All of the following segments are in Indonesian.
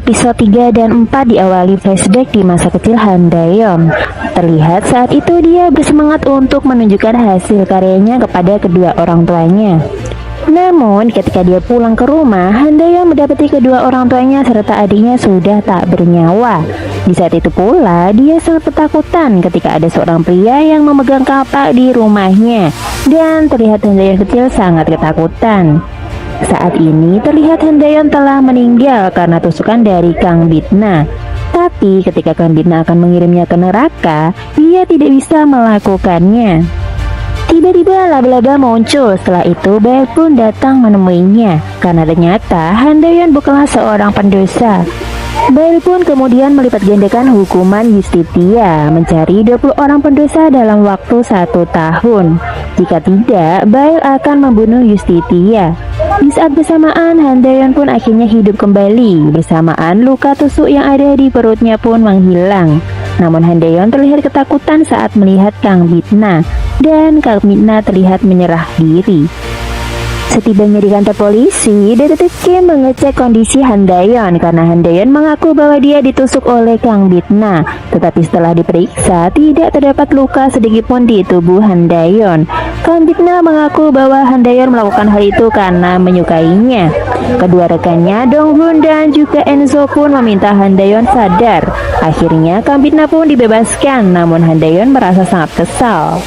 episode 3 dan 4 diawali flashback di masa kecil Han Daeyeon. Terlihat saat itu dia bersemangat untuk menunjukkan hasil karyanya kepada kedua orang tuanya. Namun ketika dia pulang ke rumah, Han Daeyeon mendapati kedua orang tuanya serta adiknya sudah tak bernyawa. Di saat itu pula dia sangat ketakutan ketika ada seorang pria yang memegang kapak di rumahnya. Dan terlihat Han Daeyeon kecil sangat ketakutan. Saat ini terlihat Han Daeyeon telah meninggal karena tusukan dari Kang Bitna. Tapi ketika Kang Bitna akan mengirimnya ke neraka, dia tidak bisa melakukannya. Tiba-tiba laba-laba muncul. Setelah itu Bael pun datang menemuinya karena ternyata Han Daeyeon bukanlah seorang pendosa. Bael pun kemudian melipat gandakan hukuman Yustitia, mencari 20 orang pendosa dalam waktu 1 tahun. Jika tidak, Bael akan membunuh Yustitia. Di saat bersamaan, Han Daeyeon pun akhirnya hidup kembali. Bersamaan, luka tusuk yang ada di perutnya pun menghilang. Namun Han Daeyeon terlihat ketakutan saat melihat Kang Bitna, dan Kang Bitna terlihat menyerah diri. Setibanya di kantor polisi, detektif Kim mengecek kondisi Han Daeyeon karena Han Daeyeon mengaku bahwa dia ditusuk oleh Kang Bitna. Tetapi setelah diperiksa, tidak terdapat luka sedikitpun di tubuh Han Daeyeon. Kang Bitna mengaku bahwa Han Daeyeon melakukan hal itu karena menyukainya. Kedua rekannya, Donghoon dan juga Enzo pun meminta Han Daeyeon sadar. Akhirnya Kang Bitna pun dibebaskan, namun Han Daeyeon merasa sangat kesal.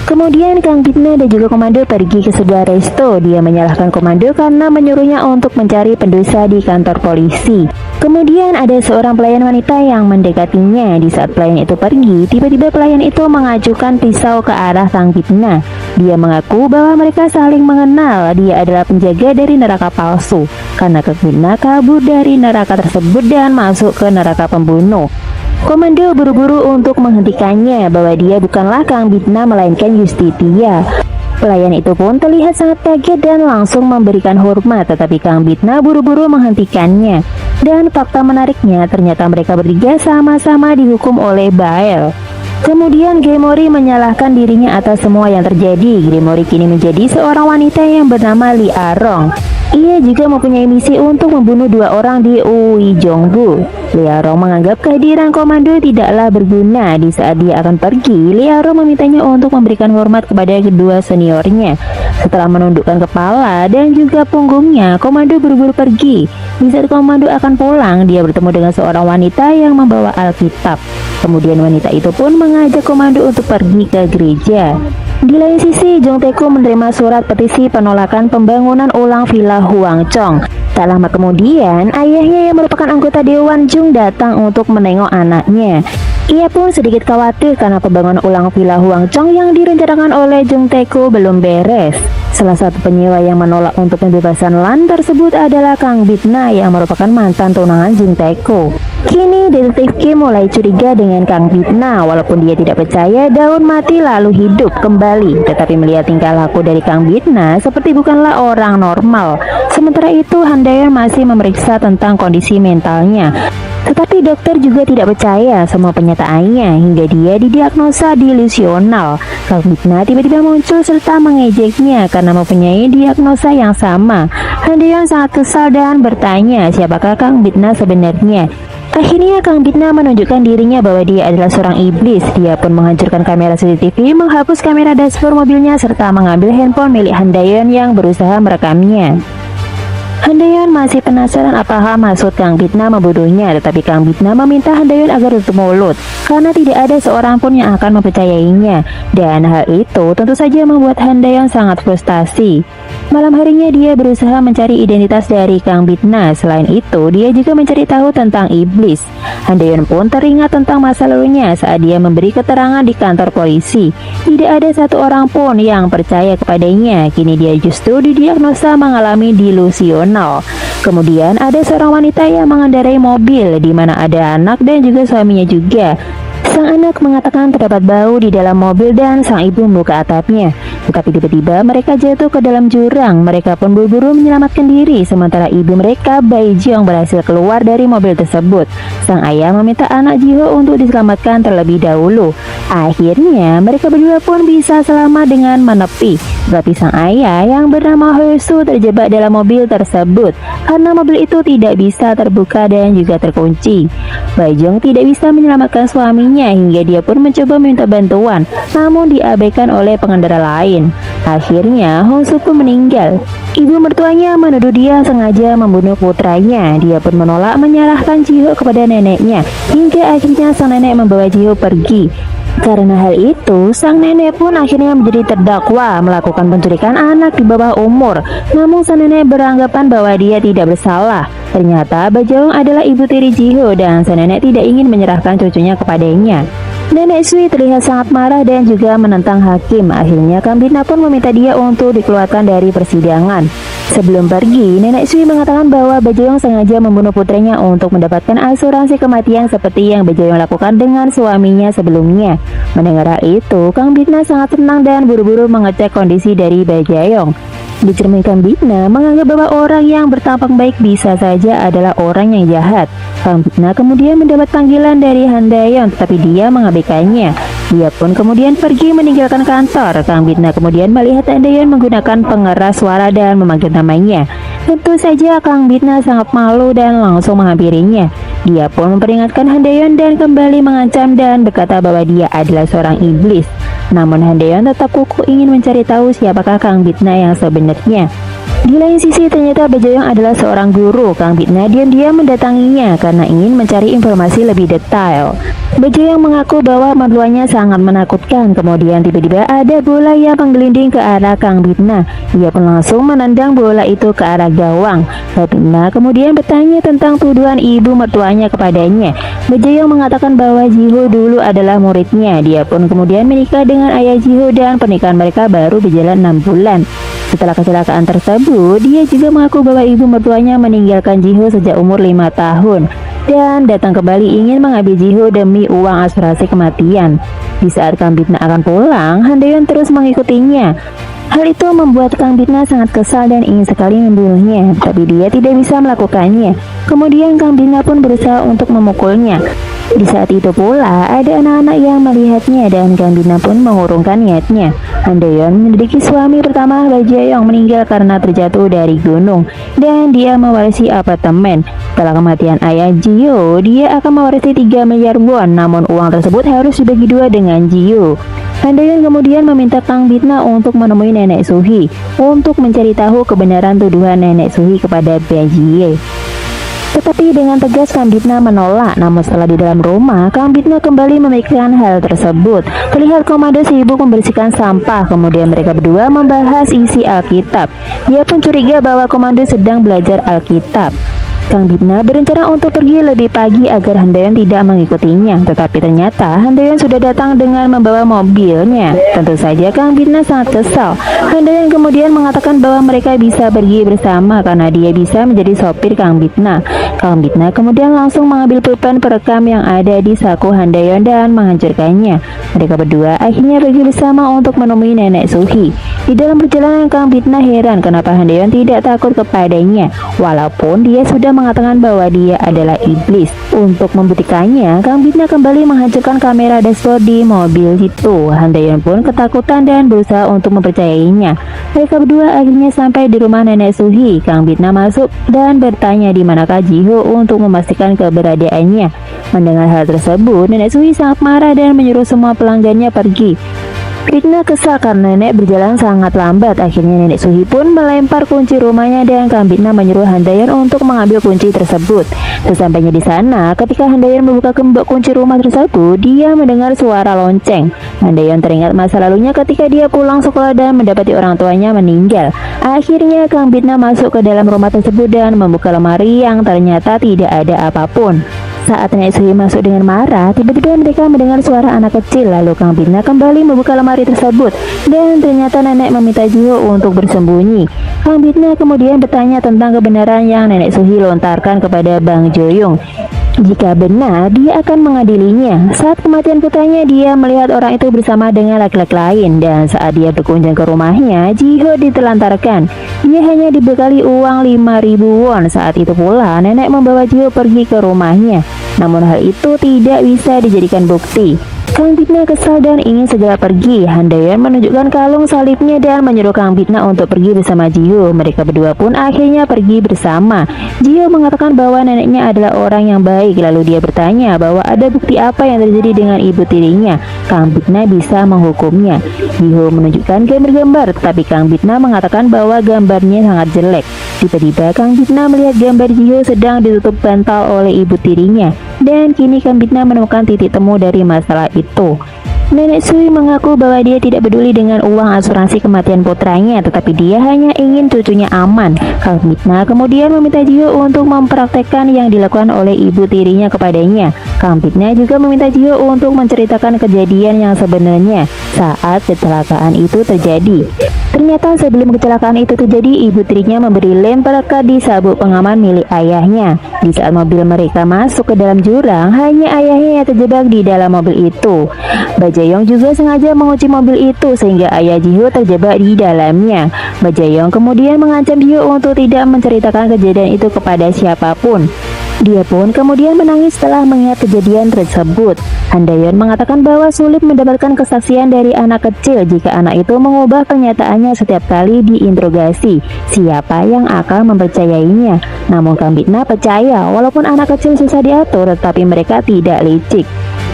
Kemudian Kang Bitna dan juga komando pergi ke sebuah resto. Dia menyalahkan komando karena menyuruhnya untuk mencari pendosa di kantor polisi. Kemudian ada seorang pelayan wanita yang mendekatinya. Di saat pelayan itu pergi, tiba-tiba pelayan itu mengajukan pisau ke arah Kang Bitna. Dia mengaku bahwa mereka saling mengenal. Dia adalah penjaga dari neraka palsu karena Kang Bitna kabur dari neraka tersebut dan masuk ke neraka pembunuh. Komando buru-buru untuk menghentikannya bahwa dia bukanlah Kang Bitna melainkan Yustitia. Pelayan itu pun terlihat sangat kaget dan langsung memberikan hormat, tetapi Kang Bitna buru-buru menghentikannya. Dan fakta menariknya, ternyata mereka bertiga sama-sama dihukum oleh Bael. Kemudian Gremory menyalahkan dirinya atas semua yang terjadi. Gremory kini menjadi seorang wanita yang bernama Lee Arong. Ia juga mempunyai misi untuk membunuh 2 orang di Uijongbu. Lee Arong menganggap kehadiran komando tidaklah berguna. Di saat dia akan pergi, Lee Arong memintanya untuk memberikan hormat kepada kedua seniornya. Setelah menundukkan kepala dan juga punggungnya, komando buru-buru pergi. Di saat komando akan pulang, dia bertemu dengan seorang wanita yang membawa Alkitab. Kemudian wanita itu pun mengajak komando untuk pergi ke gereja. Di lain sisi, Jong Tae-koo menerima surat petisi penolakan pembangunan ulang Villa Hwangchong. Tak lama kemudian, ayahnya yang merupakan anggota Dewan Jung datang untuk menengok anaknya. Ia pun sedikit khawatir karena pembangunan ulang Villa Hwangchong yang direncanakan oleh Jong Tae-koo belum beres. Salah satu penyewa yang menolak untuk pembebasan LAN tersebut adalah Kang Bitna yang merupakan mantan tunangan Jong Tae-koo. Kini detektif Kim mulai curiga dengan Kang Bitna. Walaupun dia tidak percaya daun mati lalu hidup kembali, tetapi melihat tingkah laku dari Kang Bitna seperti bukanlah orang normal. Sementara itu Han Daeyeon masih memeriksa tentang kondisi mentalnya. Tetapi dokter juga tidak percaya semua penyataannya hingga dia didiagnosa delusional. Kang Bitna tiba-tiba muncul serta mengejeknya karena mempunyai diagnosa yang sama. Han Daeyeon sangat kesal dan bertanya siapakah Kang Bitna sebenarnya. Akhirnya Kang Bitna menunjukkan dirinya bahwa dia adalah seorang iblis. Dia pun menghancurkan kamera CCTV, menghapus kamera dashboard mobilnya, serta mengambil handphone milik Han Daeyeon yang berusaha merekamnya. Han Daeyeon masih penasaran apa maksud Kang Bitna membunuhnya, tetapi Kang Bitna meminta Han Daeyeon agar tutup mulut karena tidak ada seorang pun yang akan mempercayainya. Dan hal itu tentu saja membuat Han Daeyeon sangat frustasi. Malam harinya dia berusaha mencari identitas dari Kang Bitna. Selain itu, dia juga mencari tahu tentang iblis. Han Daeyeon pun teringat tentang masa lalunya saat dia memberi keterangan di kantor polisi. Tidak ada satu orang pun yang percaya kepadanya. Kini dia justru didiagnosa mengalami delusional. Kemudian ada seorang wanita yang mengendarai mobil di mana ada anak dan juga suaminya juga. Sang anak Bitna mengatakan terdapat bau di dalam mobil dan sang ibu membuka atapnya. Tetapi tiba-tiba mereka jatuh ke dalam jurang. Mereka pun buru-buru menyelamatkan diri, sementara ibu mereka, Bai Jeong, berhasil keluar dari mobil tersebut. Sang ayah meminta anak Jiho untuk diselamatkan terlebih dahulu. Akhirnya mereka berdua pun bisa selamat dengan menepi. Tetapi sang ayah yang bernama Hoesu terjebak dalam mobil tersebut karena mobil itu tidak bisa terbuka dan juga terkunci. Bai Jeong tidak bisa menyelamatkan suaminya hingga dia pun mencoba meminta bantuan, namun diabaikan oleh pengendara lain. Akhirnya Hoesu pun meninggal. Ibu mertuanya menuduh dia sengaja membunuh putranya. Dia pun menolak menyerahkan Jiho kepada neneknya, hingga akhirnya sang nenek membawa Jiho pergi. Karena hal itu, sang nenek pun akhirnya menjadi terdakwa melakukan penculikan anak di bawah umur. Namun sang nenek beranggapan bahwa dia tidak bersalah. Ternyata Bai Jeong adalah ibu tiri Jiho dan sang nenek tidak ingin menyerahkan cucunya kepadanya. Nenek Sui terlihat sangat marah dan juga menentang hakim. Akhirnya Kang Bitna pun meminta dia untuk dikeluarkan dari persidangan. Sebelum pergi, Nenek Sui mengatakan bahwa Bai Jeong sengaja membunuh putranya untuk mendapatkan asuransi kematian seperti yang Bai Jeong lakukan dengan suaminya sebelumnya. Mendengar hal itu, Kang Bitna sangat senang dan buru-buru mengecek kondisi dari Bai Jeong. Dicerminkan Bitna menganggap bahwa orang yang bertampang baik bisa saja adalah orang yang jahat. Kang Bitna kemudian mendapat panggilan dari Han Daeyeon, tetapi dia mengabaikannya. Dia pun kemudian pergi meninggalkan kantor. Kang Bitna kemudian melihat Han Daeyeon menggunakan pengeras suara dan memanggil namanya. Tentu saja Kang Bitna sangat malu dan langsung menghampirinya. Dia pun memperingatkan Han Daeyeon dan kembali mengancam dan berkata bahwa dia adalah seorang iblis. Namun Han Daeyeon tetap kukuh ingin mencari tahu siapakah Kang Bitna yang sebenarnya. Di lain sisi, ternyata Bai Jeong adalah seorang guru. Kang Bitna diam-diam mendatanginya karena ingin mencari informasi lebih detail. Bai Jeong mengaku bahwa mertuanya sangat menakutkan. Kemudian tiba-tiba ada bola yang menggelinding ke arah Kang Bitna. Dia pun langsung menendang bola itu ke arah gawang. Kang Bitna kemudian bertanya tentang tuduhan ibu mertuanya kepadanya. Bai Jeong mengatakan bahwa Jiho dulu adalah muridnya. Dia pun kemudian menikah dengan ayah Jiho dan pernikahan mereka baru berjalan 6 bulan. Setelah kecelakaan tersebut, dia juga mengaku bahwa ibu mertuanya meninggalkan Jiho sejak umur 5 tahun dan datang kembali ingin mengambil Jiho demi uang asuransi kematian. Di saat Kang Bitna akan pulang, Han Daeyeon terus mengikutinya. Hal itu membuat Kang Bitna sangat kesal dan ingin sekali membunuhnya, tapi dia tidak bisa melakukannya. Kemudian Kang Bitna pun berusaha untuk memukulnya. Di saat itu pula, ada anak-anak yang melihatnya dan Kang Bitna pun mengurungkan niatnya. Han Daeyeon menyelidiki suami pertama Bai Jeong meninggal karena terjatuh dari gunung dan dia mewarisi apartemen. Setelah kematian ayah Jiho, dia akan mewarisi 3 miliar won, namun uang tersebut harus dibagi dua dengan Jiho. Han Daeyeon kemudian meminta Kang Bitna untuk menemui Nenek Suhi untuk mencari tahu kebenaran tuduhan Nenek Suhi kepada Bai Jie. Tetapi dengan tegas Kang Bitna menolak. Namun setelah di dalam rumah, Kang Bitna kembali memikirkan hal tersebut. Terlihat komando sibuk membersihkan sampah. Kemudian mereka berdua membahas isi Alkitab. Dia pun curiga bahwa komando sedang belajar Alkitab. Kang Bitna berencana untuk pergi lebih pagi agar Han Daeyeon tidak mengikutinya. Tetapi ternyata Han Daeyeon sudah datang dengan membawa mobilnya. Tentu saja Kang Bitna sangat kesal. Han Daeyeon kemudian mengatakan bahwa mereka bisa pergi bersama karena dia bisa menjadi sopir Kang Bitna. Kang Bitna kemudian langsung mengambil pulpen perekam yang ada di saku Han Daeyeon dan menghancurkannya. Mereka berdua akhirnya pergi bersama untuk menemui Nenek Suhi. Di dalam perjalanan Kang Bitna heran kenapa Han Daeyeon tidak takut kepadanya, walaupun dia sudah mengatakan bahwa dia adalah iblis. Untuk membuktikannya, Kang Bitna kembali menghancurkan kamera dashboard di mobil itu. Han Daeyeon pun ketakutan dan berusaha untuk mempercayainya. Mereka berdua akhirnya sampai di rumah Nenek Suhi. Kang Bitna masuk dan bertanya di manakah Jiho untuk memastikan keberadaannya. Mendengar hal tersebut, Nenek Suhi sangat marah dan menyuruh semua pelanggannya pergi. Bitna kesal karena nenek berjalan sangat lambat. Akhirnya Nenek Suhi pun melempar kunci rumahnya dan Kang Bitna menyuruh Han Daeyeon untuk mengambil kunci tersebut. Sesampainya di sana, ketika Han Daeyeon membuka gembok kunci rumah tersebut, dia mendengar suara lonceng. Han Daeyeon teringat masa lalunya ketika dia pulang sekolah dan mendapati orang tuanya meninggal. Akhirnya Kang Bitna masuk ke dalam rumah tersebut dan membuka lemari yang ternyata tidak ada apapun. Saat Nenek Suhi masuk dengan marah, tiba-tiba mereka mendengar suara anak kecil. Lalu Kang Bitna kembali membuka lemari tersebut dan ternyata nenek meminta Jiho untuk bersembunyi. Kang Bitna kemudian bertanya tentang kebenaran yang Nenek Suhi lontarkan kepada Bang Joyong. Jika benar, dia akan mengadilinya. Saat kematian putranya, dia melihat orang itu bersama dengan laki-laki lain, dan saat dia berkunjung ke rumahnya, Jiho ditelantarkan. Dia hanya dibekali uang 5.000 won. Saat itu pula, nenek membawa Jiho pergi ke rumahnya. Namun hal itu tidak bisa dijadikan bukti. Kang Bitna kesal dan ingin segera pergi. Han Daeyeon menunjukkan kalung salibnya dan menyuruh Kang Bitna untuk pergi bersama Jiho. Mereka berdua pun akhirnya pergi bersama. Jiho mengatakan bahwa neneknya adalah orang yang baik. Lalu dia bertanya bahwa ada bukti apa yang terjadi dengan ibu tirinya. Kang Bitna bisa menghukumnya. Jiho menunjukkan gambar-gambar, tetapi Kang Bitna mengatakan bahwa gambarnya sangat jelek. Tiba-tiba Kang Bitna melihat gambar Jiho sedang ditutup bantal oleh ibu tirinya. Dan kini Kang Bitna menemukan titik temu dari masalah itu. Nenek Sui mengaku bahwa dia tidak peduli dengan uang asuransi kematian putranya, tetapi dia hanya ingin cucunya aman. Kang Bitna kemudian meminta Jiho untuk mempraktekkan yang dilakukan oleh ibu tirinya kepadanya. Kang Bitna juga meminta Jiho untuk menceritakan kejadian yang sebenarnya saat kecelakaan itu terjadi. Ternyata sebelum kecelakaan itu terjadi, ibu tirinya memberi lem perekat di sabuk pengaman milik ayahnya. Di saat mobil mereka masuk ke dalam jurang, hanya ayahnya yang terjebak di dalam mobil itu. Bajayong juga sengaja mengunci mobil itu sehingga ayah Jiho terjebak di dalamnya. Bajayong kemudian mengancam Jiho untuk tidak menceritakan kejadian itu kepada siapapun. Dia pun kemudian menangis setelah mengingat kejadian tersebut. Han Daeyeon mengatakan bahwa sulit mendapatkan kesaksian dari anak kecil jika anak itu mengubah pernyataannya setiap kali diinterogasi. Siapa yang akan mempercayainya? Namun Kang Bitna percaya walaupun anak kecil susah diatur, tetapi mereka tidak licik.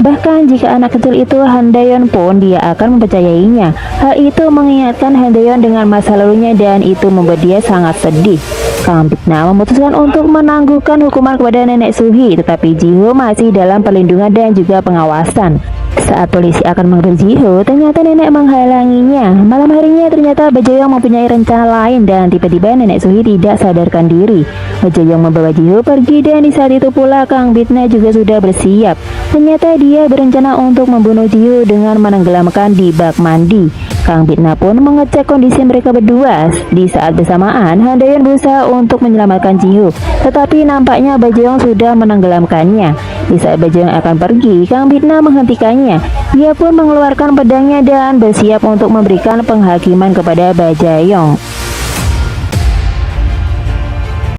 Bahkan jika anak kecil itu Han Daeyeon pun dia akan mempercayainya. Hal itu mengingatkan Han Daeyeon dengan masa lalunya dan itu membuat dia sangat sedih. Kang Bitna memutuskan untuk menangguhkan hukuman kepada nenek Suhi, tetapi Jiho masih dalam perlindungan dan juga pengawasan. Saat polisi akan mengejar Jiho, ternyata nenek menghalanginya. Malam harinya ternyata Bajayong mempunyai rencana lain dan tiba-tiba nenek Suhi tidak sadarkan diri. Bajayong membawa Jiho pergi dan di saat itu pula Kang Bitna juga sudah bersiap. Ternyata dia berencana untuk membunuh Jiho dengan menenggelamkan di bak mandi. Kang Bitna pun mengecek kondisi mereka berdua. Di saat bersamaan, Han Daeyeon berusaha untuk menyelamatkan Jiho, tetapi nampaknya Bajayong sudah menenggelamkannya. Di saat Bajayong akan pergi, Kang Bitna menghentikannya. Dia pun mengeluarkan pedangnya dan bersiap untuk memberikan penghakiman kepada Bajayong.